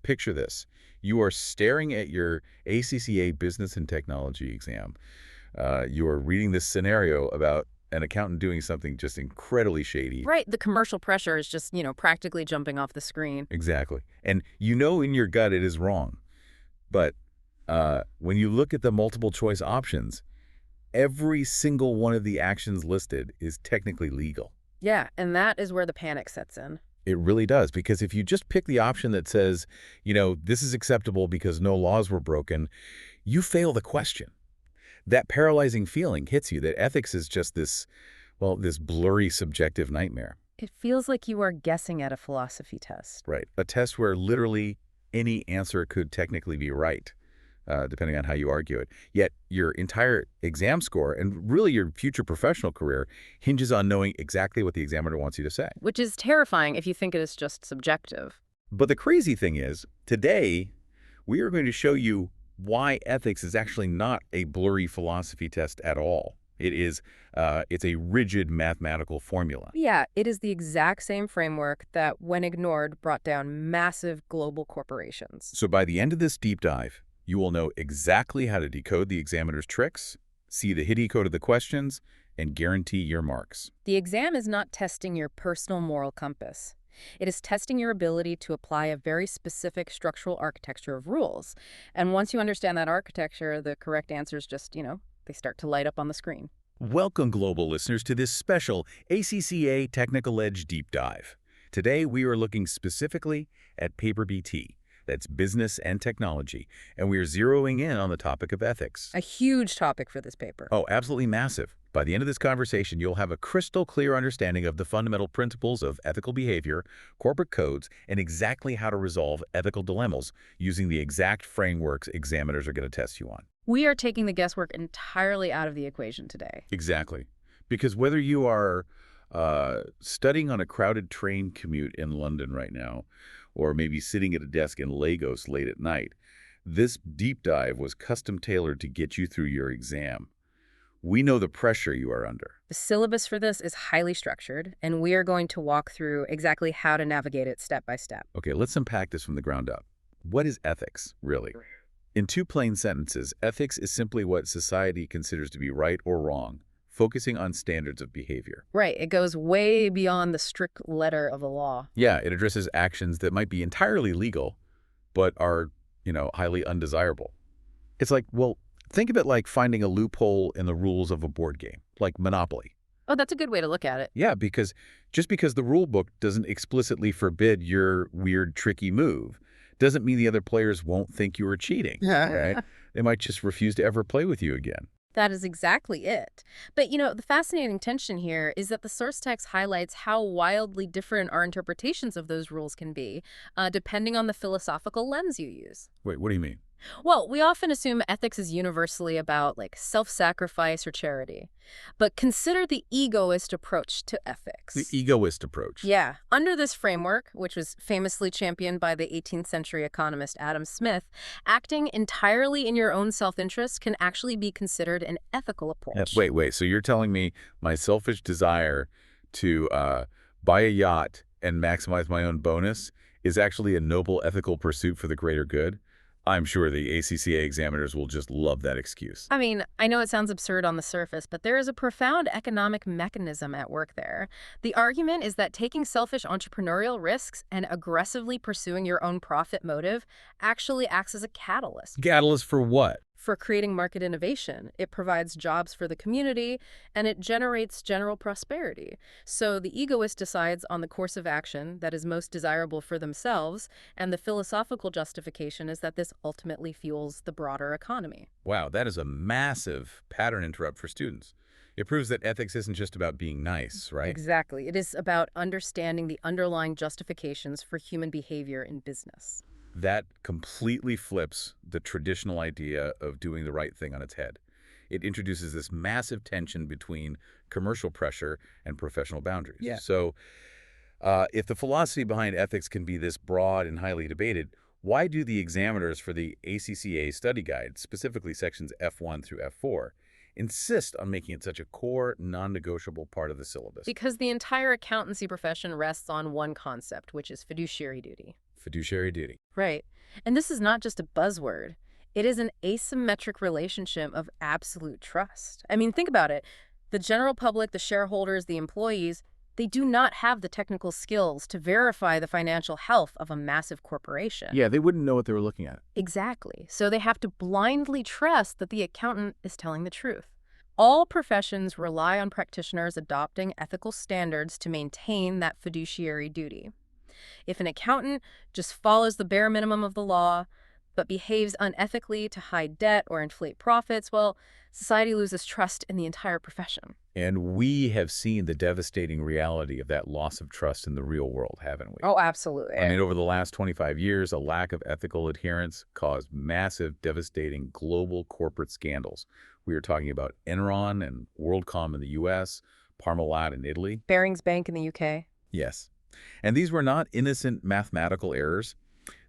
picture this. You are staring at your ACCA Business and Technology exam. You are reading this scenario about an accountant doing something just incredibly shady. Right. The commercial pressure is just, practically jumping off the screen. Exactly. And you know in your gut it is wrong. But when you look at the multiple choice options, every single one of the actions listed is technically legal. Yeah, and that is where the panic sets in. It really does, because if you just pick the option that says, this is acceptable because no laws were broken, you fail the question. That paralyzing feeling hits you that ethics is just this blurry subjective nightmare. It feels like you are guessing at a philosophy test. Right. A test where literally any answer could technically be right, depending on how you argue it. Yet your entire exam score and really your future professional career hinges on knowing exactly what the examiner wants you to say. Which is terrifying if you think it is just subjective. But the crazy thing is, today, we are going to show you why ethics is actually not a blurry philosophy test at all. It's a rigid mathematical formula. Yeah, it is the exact same framework that, when ignored, brought down massive global corporations. So by the end of this deep dive, you will know exactly how to decode the examiner's tricks, see the hidden code of the questions, and guarantee your marks. The exam is not testing your personal moral compass. It is testing your ability to apply a very specific structural architecture of rules. And once you understand that architecture, the correct answers just, they start to light up on the screen. Welcome, global listeners, to this special ACCA Technical Edge deep dive. Today, we are looking specifically at paper BT. That's business and technology, and we are zeroing in on the topic of ethics. A huge topic for this paper. Oh, absolutely massive. By the end of this conversation, you'll have a crystal clear understanding of the fundamental principles of ethical behavior, corporate codes, and exactly how to resolve ethical dilemmas using the exact frameworks examiners are going to test you on. We are taking the guesswork entirely out of the equation today. Exactly. Because whether you are studying on a crowded train commute in London right now, or maybe sitting at a desk in Lagos late at night, this deep dive was custom-tailored to get you through your exam. We know the pressure you are under. The syllabus for this is highly structured, and we are going to walk through exactly how to navigate it step by step. Okay, let's unpack this from the ground up. What is ethics, really? In two plain sentences, ethics is simply what society considers to be right or wrong, focusing on standards of behavior. Right. It goes way beyond the strict letter of the law. Yeah, it addresses actions that might be entirely legal, but are, highly undesirable. It's like, think of it like finding a loophole in the rules of a board game, like Monopoly. Oh, that's a good way to look at it. Yeah, because just because the rule book doesn't explicitly forbid your weird, tricky move, doesn't mean the other players won't think you were cheating, right? They might just refuse to ever play with you again. That is exactly it. But, the fascinating tension here is that the source text highlights how wildly different our interpretations of those rules can be, depending on the philosophical lens you use. Wait, what do you mean? Well, we often assume ethics is universally about, self-sacrifice or charity. But consider the egoist approach to ethics. The egoist approach. Yeah. Under this framework, which was famously championed by the 18th century economist Adam Smith, acting entirely in your own self-interest can actually be considered an ethical approach. Wait. So you're telling me my selfish desire to buy a yacht and maximize my own bonus is actually a noble ethical pursuit for the greater good? I'm sure the ACCA examiners will just love that excuse. I mean, I know it sounds absurd on the surface, but there is a profound economic mechanism at work there. The argument is that taking selfish entrepreneurial risks and aggressively pursuing your own profit motive actually acts as a catalyst. Catalyst for what? For creating market innovation. It provides jobs for the community, and it generates general prosperity. So the egoist decides on the course of action that is most desirable for themselves, and the philosophical justification is that this ultimately fuels the broader economy. Wow, that is a massive pattern interrupt for students. It proves that ethics isn't just about being nice, right? Exactly. It is about understanding the underlying justifications for human behavior in business. That completely flips the traditional idea of doing the right thing on its head. It introduces this massive tension between commercial pressure and professional boundaries. Yeah. So if the philosophy behind ethics can be this broad and highly debated, why do the examiners for the ACCA study guide, specifically sections F1 through F4, insist on making it such a core, non-negotiable part of the syllabus? Because the entire accountancy profession rests on one concept, which is fiduciary duty. fiduciary duty. Right. And this is not just a buzzword. It is an asymmetric relationship of absolute trust. I mean, think about it. The general public, the shareholders, the employees, they do not have the technical skills to verify the financial health of a massive corporation. Yeah, they wouldn't know what they were looking at. Exactly. So they have to blindly trust that the accountant is telling the truth. All professions rely on practitioners adopting ethical standards to maintain that fiduciary duty. If an accountant just follows the bare minimum of the law, but behaves unethically to hide debt or inflate profits, well, society loses trust in the entire profession. And we have seen the devastating reality of that loss of trust in the real world, haven't we? Oh, absolutely. I mean, over the last 25 years, a lack of ethical adherence caused massive, devastating global corporate scandals. We are talking about Enron and WorldCom in the U.S., Parmalat in Italy. Barings Bank in the UK. Yes. And these were not innocent mathematical errors.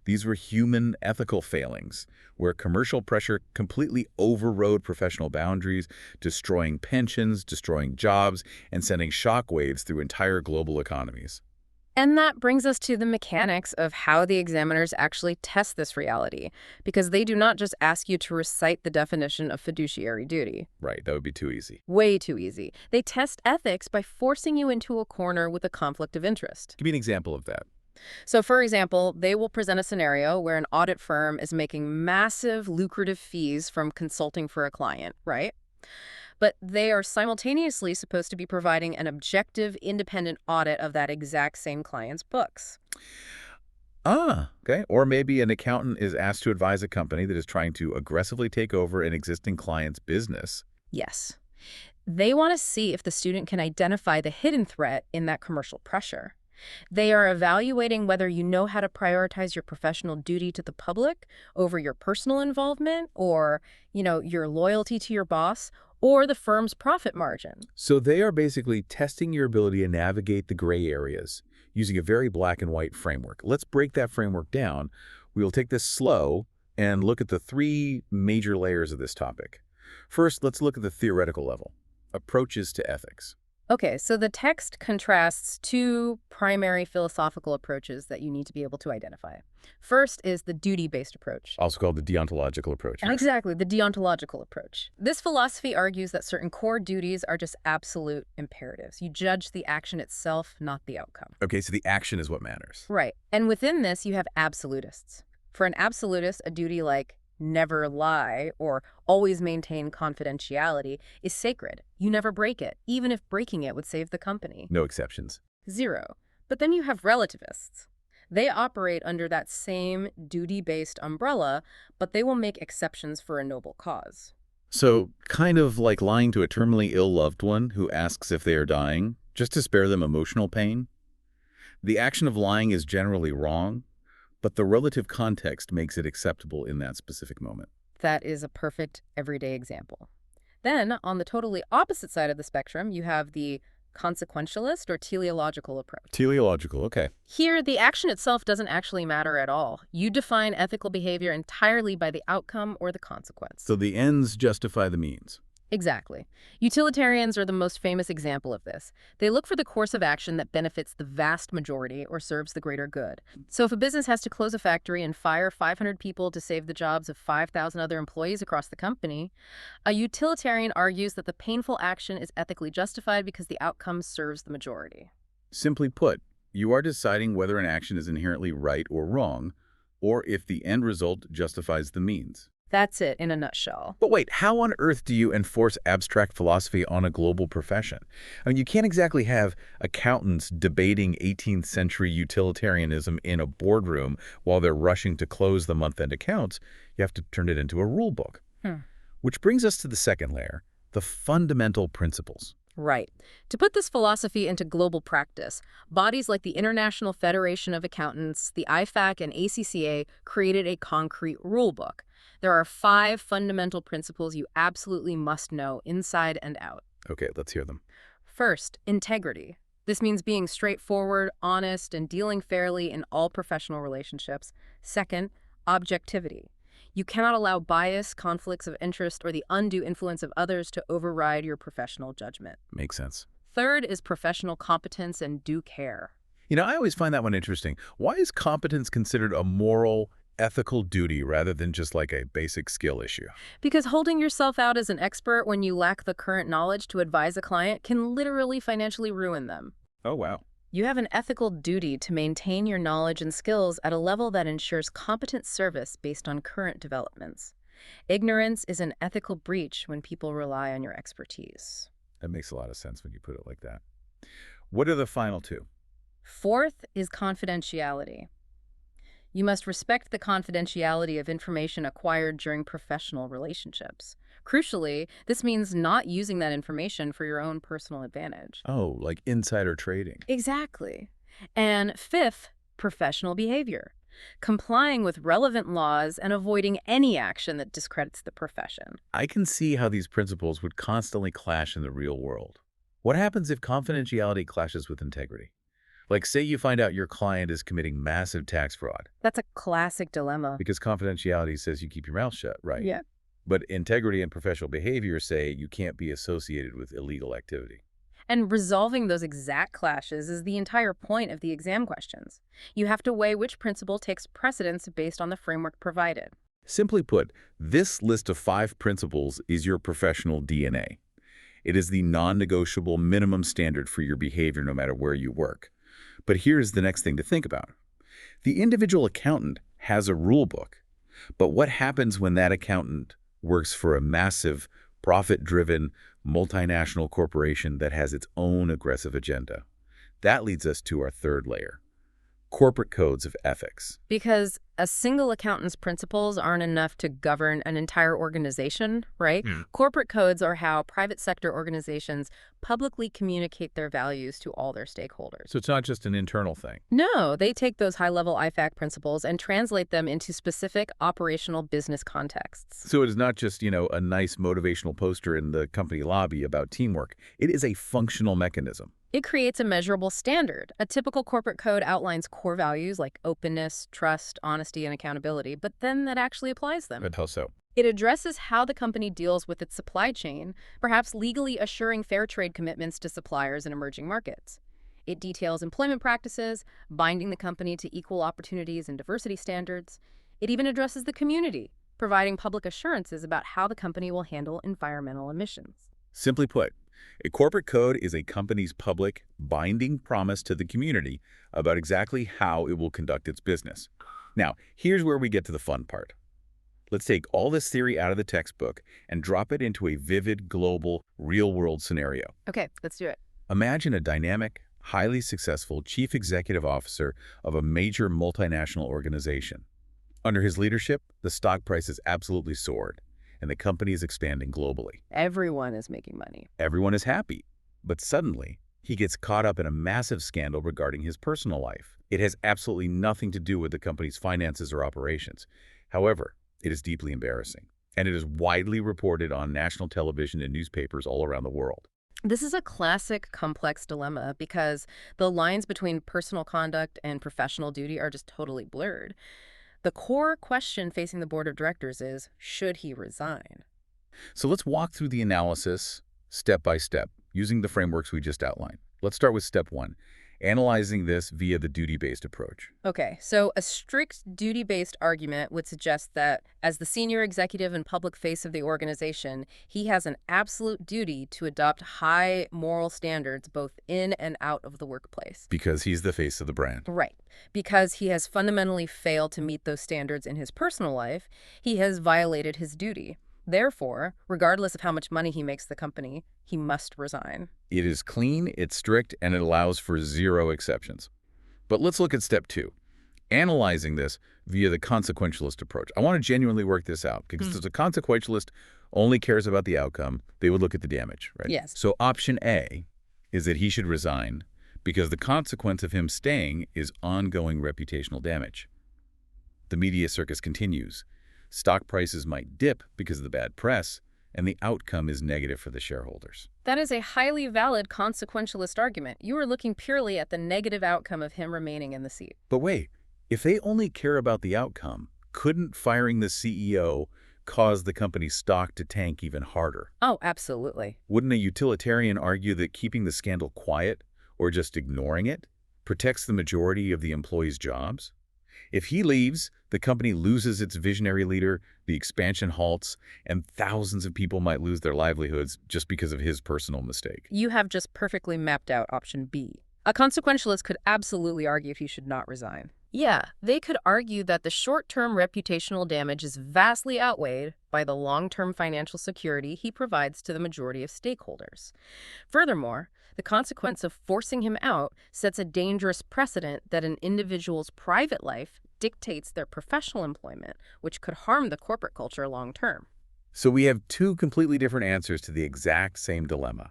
These were human ethical failings, where commercial pressure completely overrode professional boundaries, destroying pensions, destroying jobs, and sending shockwaves through entire global economies. And that brings us to the mechanics of how the examiners actually test this reality, because they do not just ask you to recite the definition of fiduciary duty. Right, that would be too easy. Way too easy. They test ethics by forcing you into a corner with a conflict of interest. Give me an example of that. So, for example, they will present a scenario where an audit firm is making massive lucrative fees from consulting for a client, right? But they are simultaneously supposed to be providing an objective, independent audit of that exact same client's books. Okay. Or maybe an accountant is asked to advise a company that is trying to aggressively take over an existing client's business. Yes. They want to see if the student can identify the hidden threat in that commercial pressure. They are evaluating whether you know how to prioritize your professional duty to the public over your personal involvement or, your loyalty to your boss or the firm's profit margin. So they are basically testing your ability to navigate the gray areas using a very black and white framework. Let's break that framework down. We will take this slow and look at the three major layers of this topic. First, let's look at the theoretical level, approaches to ethics. Okay, so the text contrasts two primary philosophical approaches that you need to be able to identify. First is the duty-based approach. Also called the deontological approach. Exactly, the deontological approach. This philosophy argues that certain core duties are just absolute imperatives. You judge the action itself, not the outcome. Okay, so the action is what matters. Right, and within this, you have absolutists. For an absolutist, a duty like never lie or always maintain confidentiality is sacred. You never break it, even if breaking it would save the company. No exceptions. Zero. But then you have relativists. They operate under that same duty-based umbrella, but they will make exceptions for a noble cause. So kind of like lying to a terminally ill loved one who asks if they are dying, just to spare them emotional pain. The action of lying is generally wrong, but the relative context makes it acceptable in that specific moment. That is a perfect everyday example. Then, on the totally opposite side of the spectrum, you have the consequentialist or teleological approach. Teleological, okay. Here, the action itself doesn't actually matter at all. You define ethical behavior entirely by the outcome or the consequence. So the ends justify the means. Exactly. Utilitarians are the most famous example of this. They look for the course of action that benefits the vast majority or serves the greater good. So if a business has to close a factory and fire 500 people to save the jobs of 5,000 other employees across the company, a utilitarian argues that the painful action is ethically justified because the outcome serves the majority. Simply put, you are deciding whether an action is inherently right or wrong, or if the end result justifies the means. That's it in a nutshell. But wait, how on earth do you enforce abstract philosophy on a global profession? I mean, you can't exactly have accountants debating 18th century utilitarianism in a boardroom while they're rushing to close the month-end accounts. You have to turn it into a rule book. Which brings us to the second layer, the fundamental principles. Right. To put this philosophy into global practice, bodies like the International Federation of Accountants, the IFAC, and ACCA created a concrete rule book. There are 5 fundamental principles you absolutely must know inside and out. Okay, let's hear them. First, integrity. This means being straightforward, honest, and dealing fairly in all professional relationships. Second, objectivity. You cannot allow bias, conflicts of interest, or the undue influence of others to override your professional judgment. Makes sense. Third is professional competence and due care. I always find that one interesting. Why is competence considered a moral, ethical duty rather than just like a basic skill issue? Because holding yourself out as an expert when you lack the current knowledge to advise a client can literally financially ruin them. Oh, wow. You have an ethical duty to maintain your knowledge and skills at a level that ensures competent service based on current developments. Ignorance is an ethical breach when people rely on your expertise. That makes a lot of sense when you put it like that. What are the final two? Fourth is confidentiality. You must respect the confidentiality of information acquired during professional relationships. Crucially, this means not using that information for your own personal advantage. Oh, like insider trading. Exactly. And fifth, professional behavior. Complying with relevant laws and avoiding any action that discredits the profession. I can see how these principles would constantly clash in the real world. What happens if confidentiality clashes with integrity? Like, say you find out your client is committing massive tax fraud That's a classic dilemma. because confidentiality says you keep your mouth shut, right? Yeah. But integrity and professional behavior say you can't be associated with illegal activity. And resolving those exact clashes is the entire point of the exam questions. You have to weigh which principle takes precedence based on the framework provided. Simply put, this list of 5 principles is your professional DNA. It is the non-negotiable minimum standard for your behavior no matter where you work. But here's the next thing to think about. The individual accountant has a rule book, but what happens when that accountant works for a massive, profit-driven, multinational corporation that has its own aggressive agenda? That leads us to our third layer, corporate codes of ethics. Because a single accountant's principles aren't enough to govern an entire organization, right? Corporate codes are how private sector organizations publicly communicate their values to all their stakeholders. So it's not just an internal thing. No, they take those high-level IFAC principles and translate them into specific operational business contexts. So it is not just, a nice motivational poster in the company lobby about teamwork. It is a functional mechanism. It creates a measurable standard. A typical corporate code outlines core values like openness, trust, honesty, and accountability, but then that actually applies them. But how so? It addresses how the company deals with its supply chain, perhaps legally assuring fair trade commitments to suppliers in emerging markets. It details employment practices, binding the company to equal opportunities and diversity standards. It even addresses the community, providing public assurances about how the company will handle environmental emissions. Simply put, a corporate code is a company's public, binding promise to the community about exactly how it will conduct its business. Now, here's where we get to the fun part. Let's take all this theory out of the textbook and drop it into a vivid, global, real-world scenario. Okay, let's do it. Imagine a dynamic, highly successful chief executive officer of a major multinational organization. Under his leadership, the stock price has absolutely soared, and the company is expanding globally. Everyone is making money. Everyone is happy, but suddenly, he gets caught up in a massive scandal regarding his personal life. It has absolutely nothing to do with the company's finances or operations. However, it is deeply embarrassing, and it is widely reported on national television and newspapers all around the world. This is a classic complex dilemma because the lines between personal conduct and professional duty are just totally blurred. The core question facing the board of directors is, should he resign? So let's walk through the analysis step by step, using the frameworks we just outlined. Let's start with step 1, analyzing this via the duty-based approach. Okay, so a strict duty-based argument would suggest that as the senior executive and public face of the organization, he has an absolute duty to adopt high moral standards both in and out of the workplace. Because he's the face of the brand. Right. Because he has fundamentally failed to meet those standards in his personal life, he has violated his duty. Therefore, regardless of how much money he makes the company, he must resign. It is clean, it's strict, and it allows for 0 exceptions. But let's look at step 2, analyzing this via the consequentialist approach. I want to genuinely work this out, because if a consequentialist only cares about the outcome, they would look at the damage, right? Yes. So option A is that he should resign because the consequence of him staying is ongoing reputational damage. The media circus continues. Stock prices might dip because of the bad press, and the outcome is negative for the shareholders. That is a highly valid consequentialist argument. You are looking purely at the negative outcome of him remaining in the seat. But wait, if they only care about the outcome, couldn't firing the CEO cause the company's stock to tank even harder? Oh, absolutely. Wouldn't a utilitarian argue that keeping the scandal quiet or just ignoring it protects the majority of the employees' jobs. If he leaves, the company loses its visionary leader, the expansion halts, and thousands of people might lose their livelihoods just because of his personal mistake. You have just perfectly mapped out option B. A consequentialist could absolutely argue he should not resign. Yeah, they could argue that the short-term reputational damage is vastly outweighed by the long-term financial security he provides to the majority of stakeholders. Furthermore, the consequence of forcing him out sets a dangerous precedent that an individual's private life dictates their professional employment, which could harm the corporate culture long-term. So we have two completely different answers to the exact same dilemma.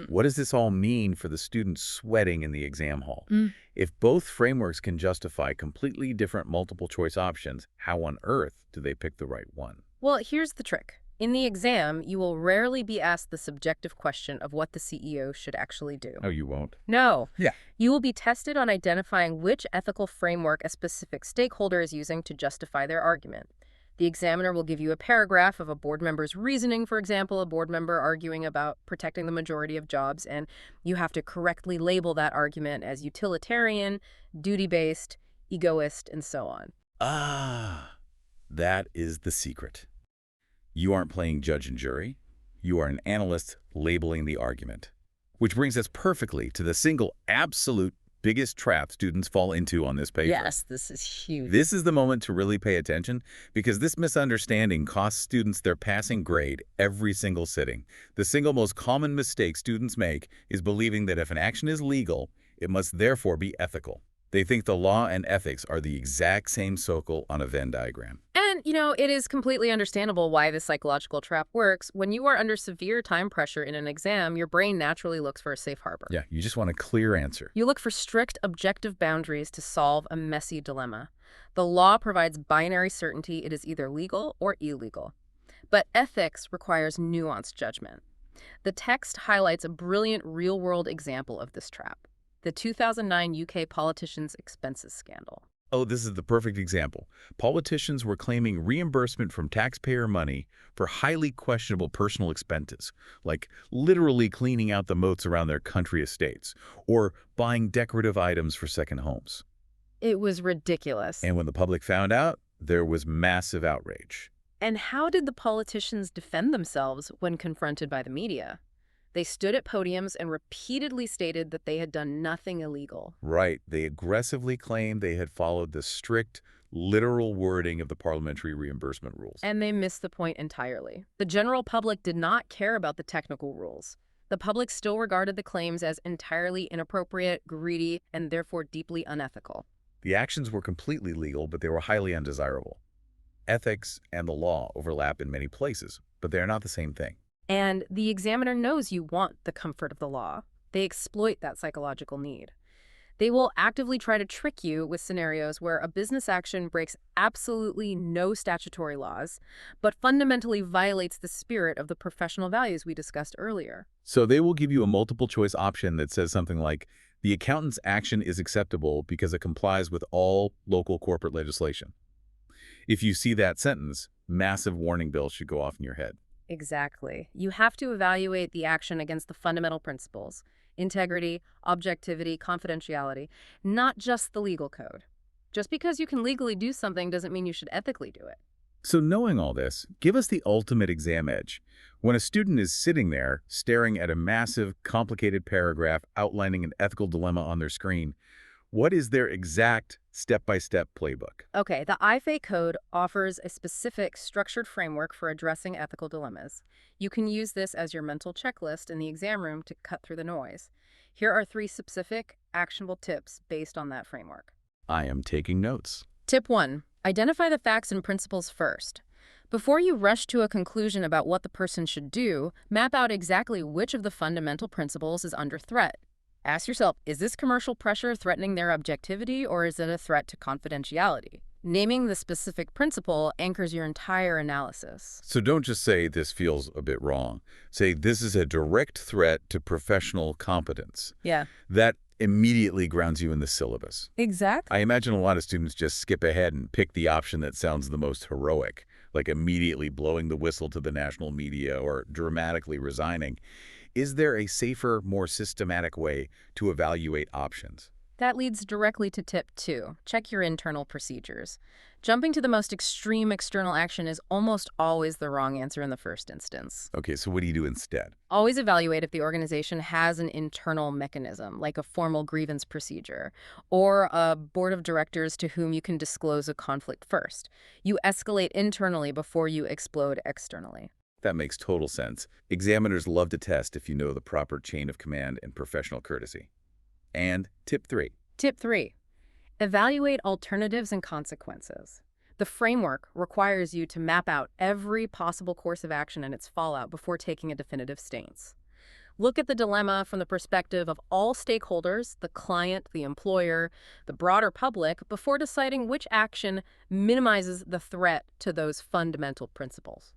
What does this all mean for the students sweating in the exam hall? If both frameworks can justify completely different multiple choice options, how on earth do they pick the right one? Well, here's the trick. In the exam, you will rarely be asked the subjective question of what the CEO should actually do. Oh, you won't? No. Yeah. You will be tested on identifying which ethical framework a specific stakeholder is using to justify their argument. The examiner will give you a paragraph of a board member's reasoning, for example, a board member arguing about protecting the majority of jobs, and you have to correctly label that argument as utilitarian, duty-based, egoist, and so on. Ah, that is the secret. You aren't playing judge and jury. You are an analyst labeling the argument. Which brings us perfectly to the single absolute biggest trap students fall into on this paper. Yes, this is huge. This is the moment to really pay attention because this misunderstanding costs students their passing grade every single sitting. The single most common mistake students make is believing that if an action is legal, it must therefore be ethical. They think the law and ethics are the exact same circle on a Venn diagram. And, it is completely understandable why this psychological trap works. When you are under severe time pressure in an exam, your brain naturally looks for a safe harbor. Yeah, you just want a clear answer. You look for strict objective boundaries to solve a messy dilemma. The law provides binary certainty. It is either legal or illegal. But ethics requires nuanced judgment. The text highlights a brilliant real-world example of this trap. The 2009 UK politicians' expenses scandal. Oh, this is the perfect example. Politicians were claiming reimbursement from taxpayer money for highly questionable personal expenses, like literally cleaning out the moats around their country estates or buying decorative items for second homes. It was ridiculous. And when the public found out, there was massive outrage. And how did the politicians defend themselves when confronted by the media? They stood at podiums and repeatedly stated that they had done nothing illegal. Right. They aggressively claimed they had followed the strict, literal wording of the parliamentary reimbursement rules. And they missed the point entirely. The general public did not care about the technical rules. The public still regarded the claims as entirely inappropriate, greedy, and therefore deeply unethical. The actions were completely legal, but they were highly undesirable. Ethics and the law overlap in many places, but they are not the same thing. And the examiner knows you want the comfort of the law. They exploit that psychological need. They will actively try to trick you with scenarios where a business action breaks absolutely no statutory laws, but fundamentally violates the spirit of the professional values we discussed earlier. So they will give you a multiple choice option that says something like, the accountant's action is acceptable because it complies with all local corporate legislation. If you see that sentence, massive warning bells should go off in your head. Exactly. You have to evaluate the action against the fundamental principles: integrity, objectivity, confidentiality, not just the legal code. Just because you can legally do something doesn't mean you should ethically do it. So knowing all this, give us the ultimate exam edge. When a student is sitting there staring at a massive, complicated paragraph outlining an ethical dilemma on their screen, what is their exact step-by-step playbook? Okay, the IFA code offers a specific structured framework for addressing ethical dilemmas. You can use this as your mental checklist in the exam room to cut through the noise. Here are 3 specific, actionable tips based on that framework. I am taking notes. Tip 1. Identify the facts and principles first. Before you rush to a conclusion about what the person should do, map out exactly which of the fundamental principles is under threat. Ask yourself, is this commercial pressure threatening their objectivity, or is it a threat to confidentiality? Naming the specific principle anchors your entire analysis. So don't just say this feels a bit wrong. Say this is a direct threat to professional competence. Yeah. That immediately grounds you in the syllabus. Exactly. I imagine a lot of students just skip ahead and pick the option that sounds the most heroic, like immediately blowing the whistle to the national media or dramatically resigning. Is there a safer, more systematic way to evaluate options? That leads directly to tip 2. Check your internal procedures. Jumping to the most extreme external action is almost always the wrong answer in the first instance. Okay, so what do you do instead? Always evaluate if the organization has an internal mechanism, like a formal grievance procedure, or a board of directors to whom you can disclose a conflict first. You escalate internally before you explode externally. That makes total sense. Examiners love to test if you know the proper chain of command and professional courtesy. And tip 3. Tip 3. Evaluate alternatives and consequences. The framework requires you to map out every possible course of action and its fallout before taking a definitive stance. Look at the dilemma from the perspective of all stakeholders, the client, the employer, the broader public, before deciding which action minimizes the threat to those fundamental principles.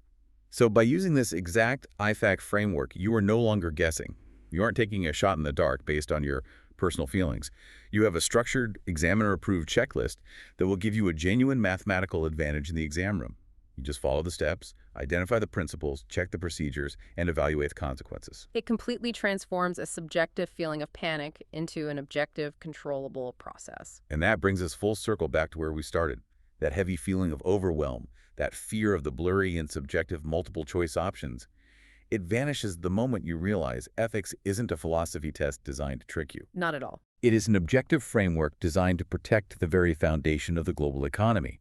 So by using this exact IFAC framework, you are no longer guessing. You aren't taking a shot in the dark based on your personal feelings. You have a structured, examiner-approved checklist that will give you a genuine mathematical advantage in the exam room. You just follow the steps, identify the principles, check the procedures, and evaluate the consequences. It completely transforms a subjective feeling of panic into an objective, controllable process. And that brings us full circle back to where we started. That heavy feeling of overwhelm, that fear of the blurry and subjective multiple-choice options. It vanishes the moment you realize ethics isn't a philosophy test designed to trick you. Not at all. It is an objective framework designed to protect the very foundation of the global economy.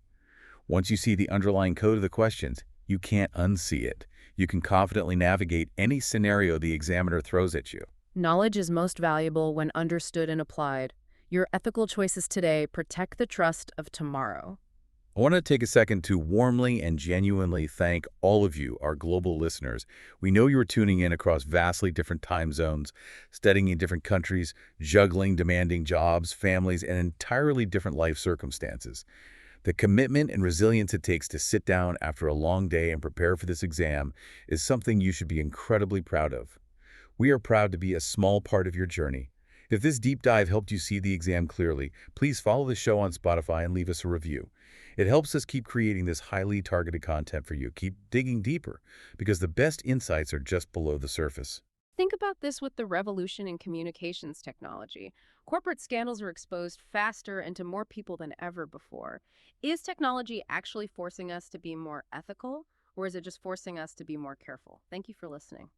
Once you see the underlying code of the questions, you can't unsee it. You can confidently navigate any scenario the examiner throws at you. Knowledge is most valuable when understood and applied. Your ethical choices today protect the trust of tomorrow. I want to take a second to warmly and genuinely thank all of you, our global listeners. We know you're tuning in across vastly different time zones, studying in different countries, juggling demanding jobs, families, and entirely different life circumstances. The commitment and resilience it takes to sit down after a long day and prepare for this exam is something you should be incredibly proud of. We are proud to be a small part of your journey. If this deep dive helped you see the exam clearly, please follow the show on Spotify and leave us a review. It helps us keep creating this highly targeted content for you. Keep digging deeper, because the best insights are just below the surface. Think about this with the revolution in communications technology. Corporate scandals are exposed faster and to more people than ever before. Is technology actually forcing us to be more ethical, or is it just forcing us to be more careful? Thank you for listening.